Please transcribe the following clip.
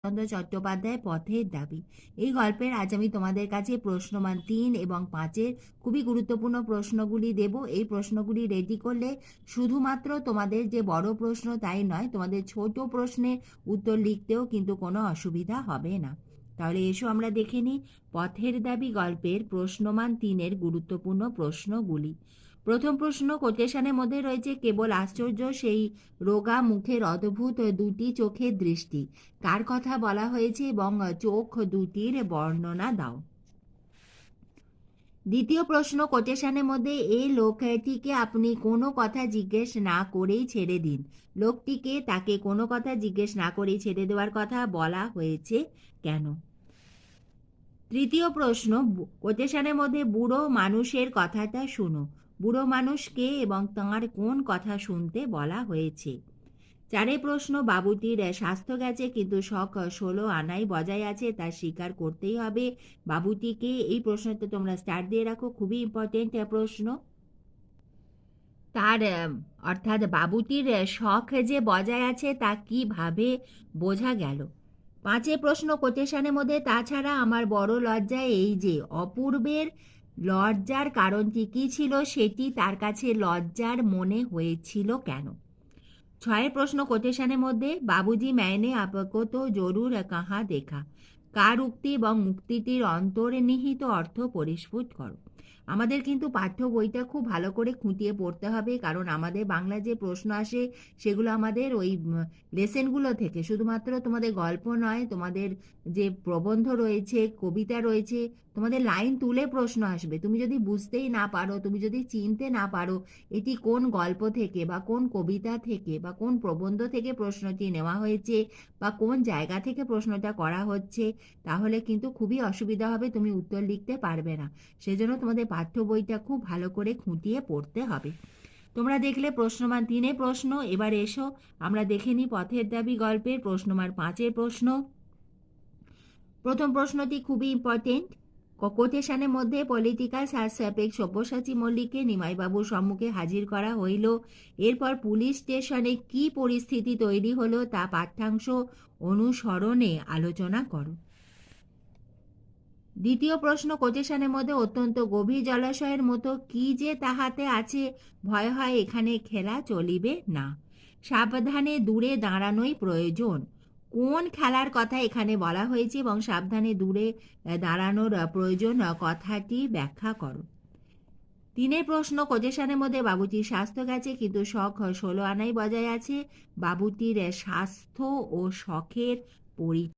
চন্দ্র চট্টোপাধ্যায় পথের দাবি। এই গল্পের আজ আমি তোমাদের কাছে প্রশ্নমান 3 এবং 5-এর খুবই গুরুত্বপূর্ণ প্রশ্নগুলি দেব। এই প্রশ্নগুলি রেডি করলে শুধুমাত্র তোমাদের যে বড় প্রশ্ন তাই নয়, তোমাদের ছোট প্রশ্নের উত্তর লিখতেও কিন্তু কোনো অসুবিধা হবে না। তাহলে এসো আমরা দেখে নিই পথের দাবি গল্পের প্রশ্নমান 3-এর গুরুত্বপূর্ণ প্রশ্নগুলি। প্রথম প্রশ্ন কোটেশনের মধ্যে রয়েছে, কেবল আশ্চর্য সেই রোগা মুখের অদ্ভুত দুটি চোখের দৃষ্টি। কার কথা বলা হয়েছে এবং চোখ দুটির বর্ণনা দাও। দ্বিতীয় প্রশ্ন কোটেশনের মধ্যে এই লোকটিকে আপনি কোনো কথা জিজ্ঞেস না করেই ছেড়ে দিন। লোকটিকে তাকে কোনো কথা জিজ্ঞেস না করেই ছেড়ে দেওয়ার কথা বলা হয়েছে কেন? তৃতীয় প্রশ্ন কোটেশনের মধ্যে বুড়ো মানুষের কথাটা শুনো। বুড়ো মানুষকে এবং তাঁর কোন কথা শুনতে বলা হয়েছে? চারের প্রশ্ন বাবুটির স্বাস্থ্য গেছে কিন্তু শখ 16 আনাই বজায় আছে, তা স্বীকার করতেই হবে। বাবুটিকে, এই প্রশ্নটা তোমরা স্টার দিয়ে রাখো, খুবই ইম্পর্টেন্ট প্রশ্ন। তার অর্থাৎ বাবুটির শখ যে বজায় আছে তা কিভাবে বোঝা গেল? পাঁচের প্রশ্ন কোটেশনের মধ্যে তাছাড়া আমার বড় লজ্জা এই যে, অপূর্বের লজ্জার কারণটি কী ছিল, সেটি তার কাছে লজ্জার মনে হয়েছিল কেন? ছয়ের প্রশ্ন কোটেশনের মধ্যে বাবুজি मैंने आपको तो जरूर कहाँ देखा, কার উক্তি এবং মুক্তিটির অন্তর্নিহিত অর্থ পরিস্ফুট করো। আমাদের কিন্তু পাঠ্য বইটা খুব ভালো করে খুঁটিয়ে পড়তে হবে, কারণ আমাদের বাংলা যে প্রশ্ন আসে সেগুলো আমাদের ওই লেসেনগুলো থেকে, শুধুমাত্র তোমাদের গল্প নয়, তোমাদের যে প্রবন্ধ রয়েছে, কবিতা রয়েছে, তোমাদের লাইন তুলে প্রশ্ন আসবে। তুমি যদি বুঝতেই না পারো, তুমি যদি চিনতে না পারো এটি কোন গল্প থেকে বা কোন কবিতা থেকে বা কোন প্রবন্ধ থেকে প্রশ্নটি নেওয়া হয়েছে বা কোন জায়গা থেকে প্রশ্নটা করা হচ্ছে, তাহলে কিন্তু খুবই অসুবিধা হবে, তুমি উত্তর লিখতে পারবে না। সেজন্য তোমাদের পাঠ্য বইটা খুব ভালো করে খুঁটিয়ে পড়তে হবে। তোমরা দেখলে প্রশ্নমান 3-এ প্রশ্ন। এবার এসো আমরা দেখে নিই পথের দাবি গল্পের প্রশ্নমান 5-এর প্রশ্ন। প্রথম প্রশ্নটি খুবই ইম্পর্টেন্ট। কোটেশনের মধ্যে পলিটিক্যাল সাসপেক্ট সব্যসাচী মল্লিককে নিমাইবাবুর সম্মুখে হাজির করা হইল। এরপর পুলিশ স্টেশনে কি পরিস্থিতি তৈরি হলো তা পাঠ্যাংশ অনুসরণে আলোচনা করো। দ্বিতীয় প্রশ্ন কোটেশনের মধ্যে অত্যন্ত গভীর জলাশয়ের মতো কি যে তাহাতে আছে, ভয় হয় এখানে খেলা চলিবে না, সাবধানে দূরে দাঁড়ানোই প্রয়োজন। কোন খেলার কথা এখানে বলা হয়েছে এবং সাবধানে দূরে দাঁড়ানোর প্রয়োজন কথাটি ব্যাখ্যা করো। 3-এর প্রশ্ন কোটেশনের মধ্যে বাবুটির স্বাস্থ্য গেছে কিন্তু শখ 16 আনাই বজায় আছে। বাবুটির স্বাস্থ্য ও শখের পরিচয়